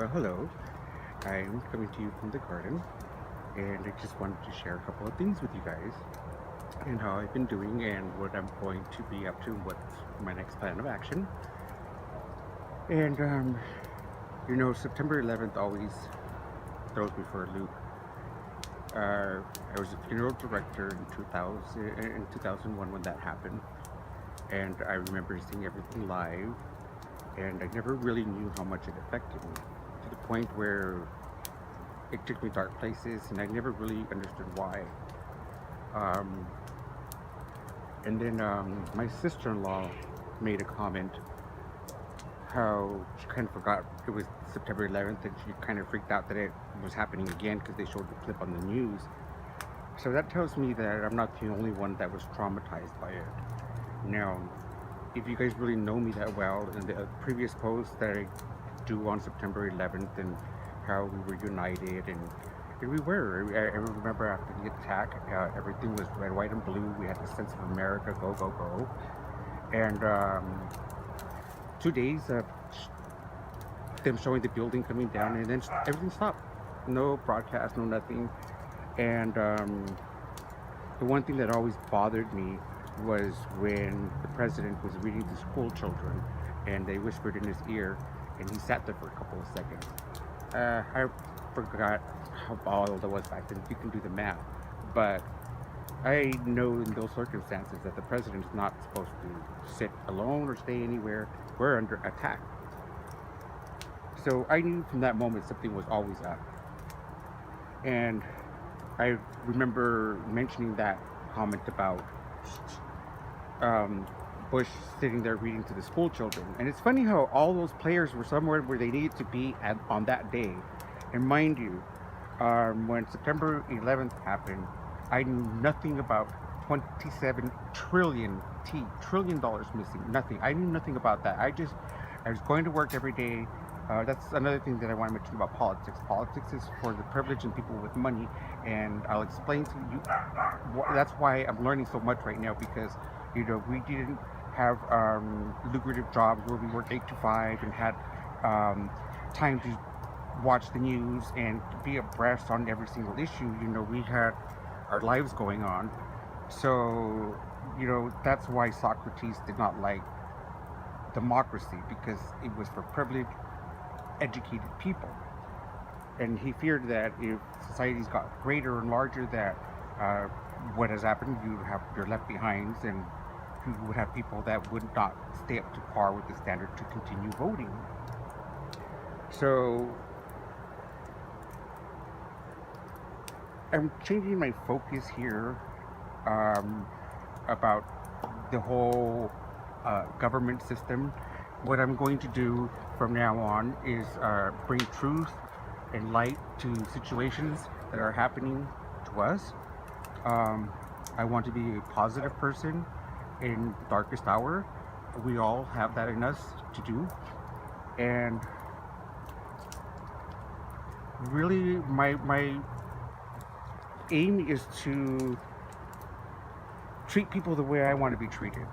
Well, hello. I'm coming to you from the garden, and I just wanted to share a couple of things with you guys and how I've been doing and what I'm going to be up to, what's my next plan of action. And, September 11th always throws me for a loop. I was a funeral director in 2001 when that happened, and I remember seeing everything live, and I never really knew how much it affected me to the point where it took me dark places, and I never really understood why. Um, and then my sister-in-law made a comment how she kind of forgot it was September 11th, and she kind of freaked out that it was happening again because they showed the clip on the news. So that tells me that I'm not the only one that was traumatized by it. Now, if you guys really know me that well, in the previous posts that I do on September 11th and how we were united and we were. I remember after the attack, everything was red, white, and blue. We had the sense of America, go, go, go. And 2 days of them showing the building coming down, and then everything stopped. No broadcast, no nothing. And the one thing that always bothered me was when the president was reading to school children, and they whispered in his ear, and he sat there for a couple of seconds. I forgot how old I was back then. You can do the math, but I know in those circumstances that the president is not supposed to sit alone or stay anywhere. We're under attack. So I knew from that moment something was always up. And I remember mentioning that comment about Bush sitting there reading to the school children. And it's funny how all those players were somewhere where they needed to be on that day. And mind you, when September 11th happened, I knew nothing about 27 trillion dollars missing. Nothing. I knew nothing about that. I was going to work every day. That's another thing that I want to mention about politics. Politics is for the privileged and people with money, and I'll explain to you. That's why I'm learning so much right now, because we didn't have lucrative jobs where we worked 8 to 5 and had time to watch the news and be abreast on every single issue. We had our lives going on. So, that's why Socrates did not like democracy, because it was for privileged, educated people. And he feared that if societies got greater and larger, that what has happened, you have your left behinds, and you would have people that would not stay up to par with the standard to continue voting. So I'm changing my focus here about the whole government system. What I'm going to do from now on is bring truth and light to situations that are happening to us. I want to be a positive person in the darkest hour. We all have that in us to do. And really, my aim is to treat people the way I want to be treated.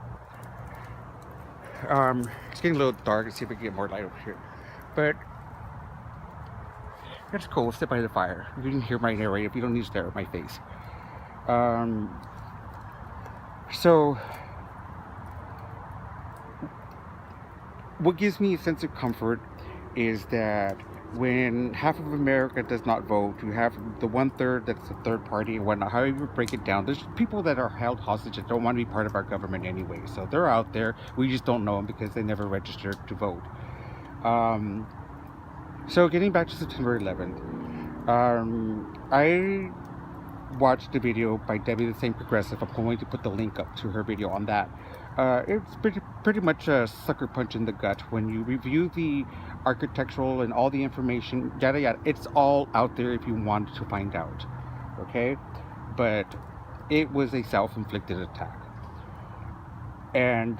It's getting a little dark. Let's see if we can get more light over here. But that's cool. We'll sit by the fire. You can hear my narrative. You don't need to stare at my face. So, what gives me a sense of comfort is that when half of America does not vote, you have the 1/3 that's a third party and whatnot. However you break it down, there's people that are held hostage that don't want to be part of our government anyway. So they're out there. We just don't know them because they never registered to vote. So getting back to September 11th, I watched a video by Debbie the Same Progressive. I'm going to put the link up to her video on that. It's pretty much a sucker punch in the gut. When you review the architectural and all the information, yada yada, it's all out there if you want to find out. Okay? But it was a self-inflicted attack. And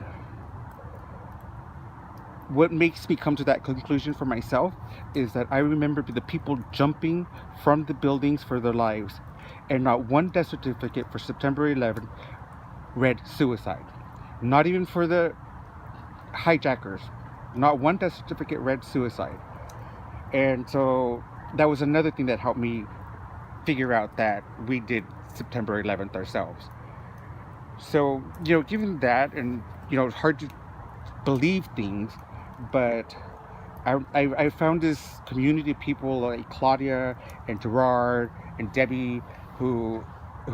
what makes me come to that conclusion for myself is that I remember the people jumping from the buildings for their lives, and not one death certificate for September 11th read suicide. Not even for the hijackers. Not one death certificate read suicide. And so that was another thing that helped me figure out that we did September 11th ourselves. So, given that, and, it's hard to believe things, but I found this community of people like Claudia and Gerard and Debbie who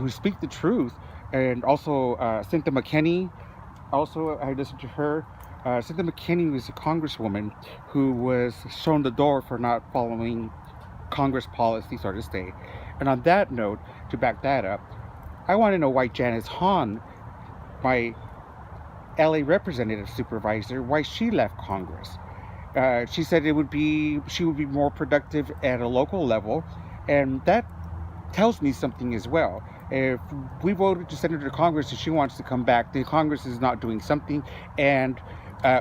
speak the truth, and also Cynthia McKinney. Also, I listened to her. Cynthia McKinney was a congresswoman who was shown the door for not following Congress policy, so to say. And on that note, to back that up, I want to know why Janice Hahn, my LA representative supervisor, why she left Congress. She said she would be more productive at a local level, and that tells me something as well. If we voted to send her to Congress and she wants to come back, the Congress is not doing something, and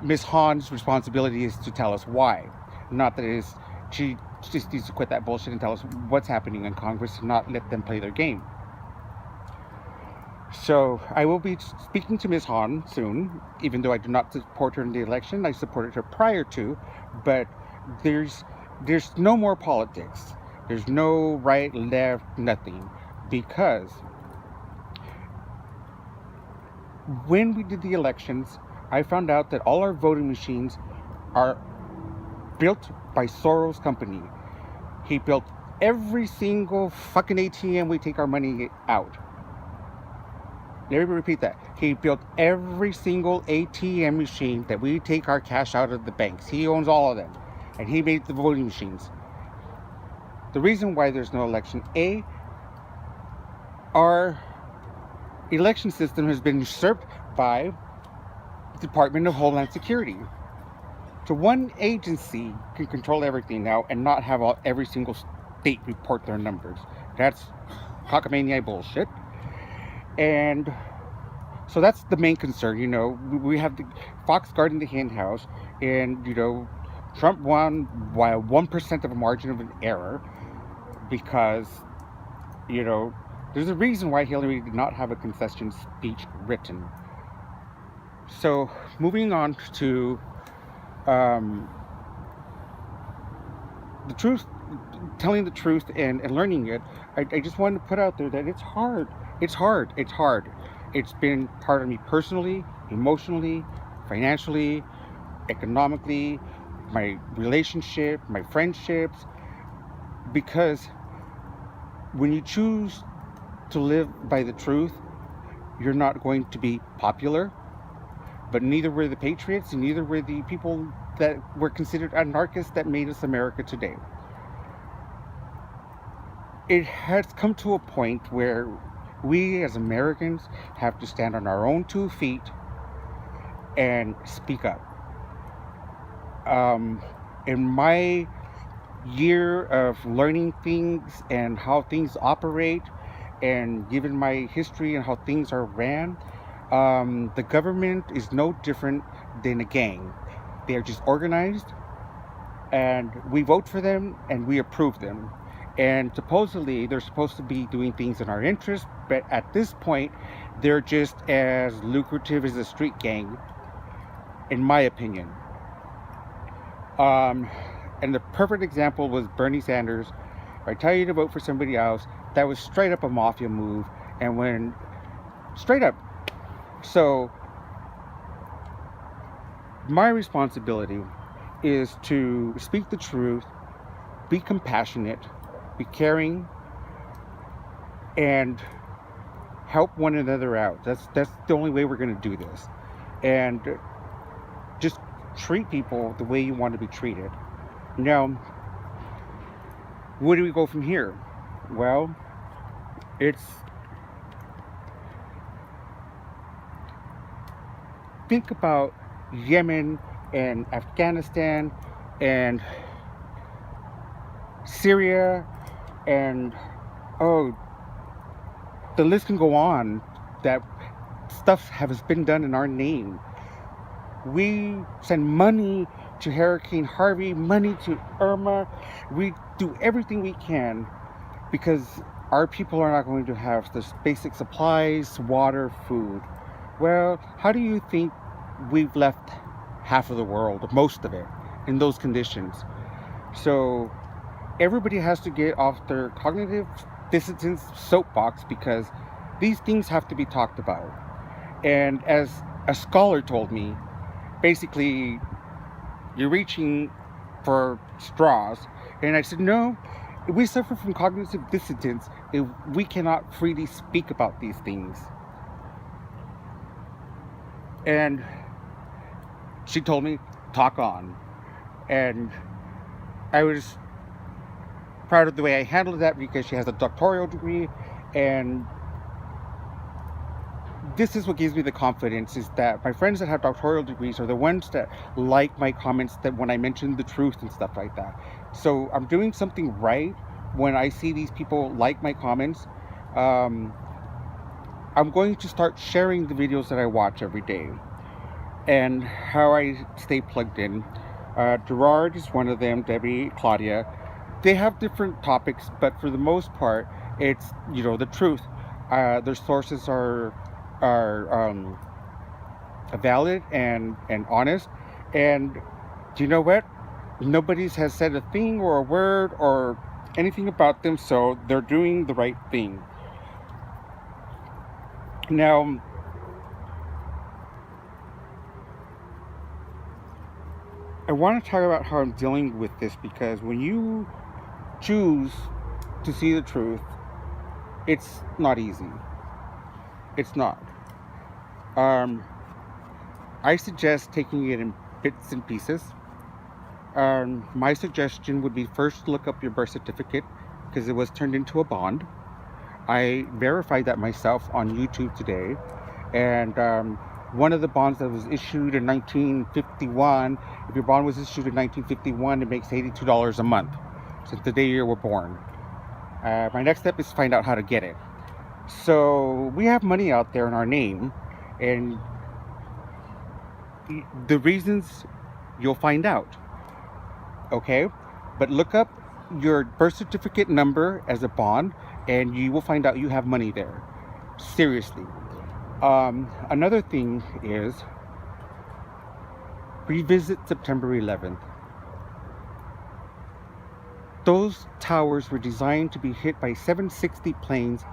Ms. Hahn's responsibility is to tell us why. Not that it is, she just needs to quit that bullshit and tell us what's happening in Congress and not let them play their game. So I will be speaking to Ms. Hahn soon, even though I do not support her in the election. I supported her prior to, but there's no more politics. There's no right, left, nothing, because when we did the elections, I found out that all our voting machines are built by Soros' company. He built every single fucking ATM we take our money out. Let me repeat that. He built every single ATM machine that we take our cash out of the banks. He owns all of them. And he made the voting machines. The reason why there's no election, our election system has been usurped by the Department of Homeland Security. So one agency can control everything now and not have every single state report their numbers. That's cockamamie bullshit. And so that's the main concern. We have the fox guarding the hen house, and Trump won by a 1% of a margin of an error, because there's a reason why Hillary did not have a concession speech written. So moving on to the truth, telling the truth and learning it, I just wanted to put out there that it's hard. It's hard. It's been hard on me personally, emotionally, financially, economically, my relationship, my friendships, because when you choose to live by the truth, you're not going to be popular, but neither were the patriots, and neither were the people that were considered anarchists that made us America today. It has come to a point where we as Americans have to stand on our own 2 feet and speak up. In my year of learning things and how things operate, and given my history and how things are ran, the government is no different than a gang. They are just organized, and we vote for them and we approve them. And supposedly they're supposed to be doing things in our interest, but at this point, they're just as lucrative as a street gang, in my opinion. And the perfect example was Bernie Sanders. If I tell you to vote for somebody else, that was straight up a mafia move, and straight up. So my responsibility is to speak the truth, be compassionate, be caring, and help one another out. That's the only way we're going to do this. And just treat people the way you want to be treated. Now, where do we go from here? Well, think about Yemen and Afghanistan and Syria, and the list can go on. That stuff has been done in our name. We send money to Hurricane Harvey, money to Irma. We do everything we can because our people are not going to have the basic supplies, water, food. Well, how do you think we've left half of the world, most of it, in those conditions? So everybody has to get off their cognitive dissonance soapbox because these things have to be talked about. And as a scholar told me, basically, you're reaching for straws. And I said, no, we suffer from cognitive dissonance if we cannot freely speak about these things. And she told me, talk on. And I was proud of the way I handled that because she has a doctoral degree, and this is what gives me the confidence, is that my friends that have doctoral degrees are the ones that like my comments, that when I mention the truth and stuff like that. So I'm doing something right when I see these people like my comments. I'm going to start sharing the videos that I watch every day and how I stay plugged in. Gerard is one of them, Debbie, Claudia. They have different topics, but for the most part, it's, the truth. Their sources are valid and honest. And do you know what? Nobody has said a thing or a word or anything about them, so they're doing the right thing. Now, I want to talk about how I'm dealing with this, because when you choose to see the truth, it's not easy. It's not. I suggest taking it in bits and pieces. My suggestion would be first look up your birth certificate, because it was turned into a bond. I verified that myself on YouTube today, and one of the bonds that was issued in 1951, if your bond was issued in 1951, it makes $82 a month since the day you were born. My next step is to find out how to get it. So we have money out there in our name, and the reasons you'll find out. Okay? But look up your birth certificate number as a bond, and you will find out you have money there. Seriously. Another thing is, revisit September 11th. Those towers were designed to be hit by 760 planes,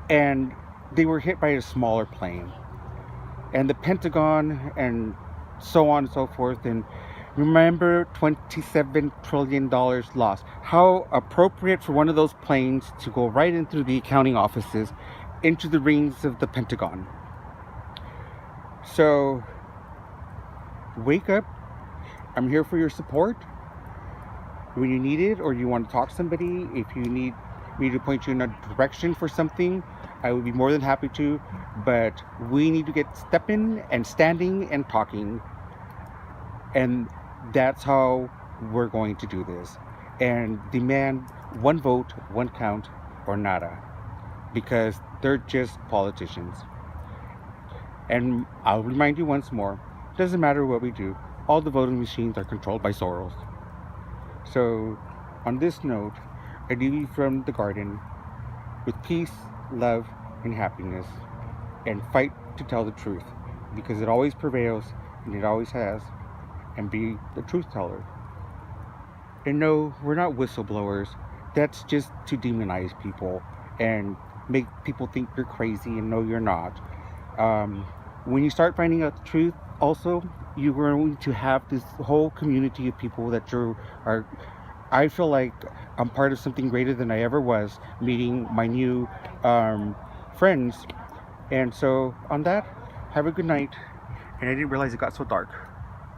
and they were hit by a smaller plane. And the Pentagon and so on and so forth, and remember, $27 trillion lost. How appropriate for one of those planes to go right into the accounting offices, into the rings of the Pentagon. So, wake up. I'm here for your support. When you need it, or you want to talk to somebody, if you need me to point you in a direction for something, I would be more than happy to. But we need to get stepping and standing and talking. And that's how we're going to do this. And demand one vote, one count, or nada. Because they're just politicians. And I'll remind you once more, it doesn't matter what we do, all the voting machines are controlled by Soros. So, on this note, I leave you from the garden with peace, love, and happiness. And fight to tell the truth, because it always prevails, and it always has. And be the truth teller. And no, we're not whistleblowers. That's just to demonize people and make people think you're crazy, and no, you're not. When you start finding out the truth, also, you're going to have this whole community of people that are. I feel like I'm part of something greater than I ever was, meeting my new friends. And so, on that, have a good night. And I didn't realize it got so dark.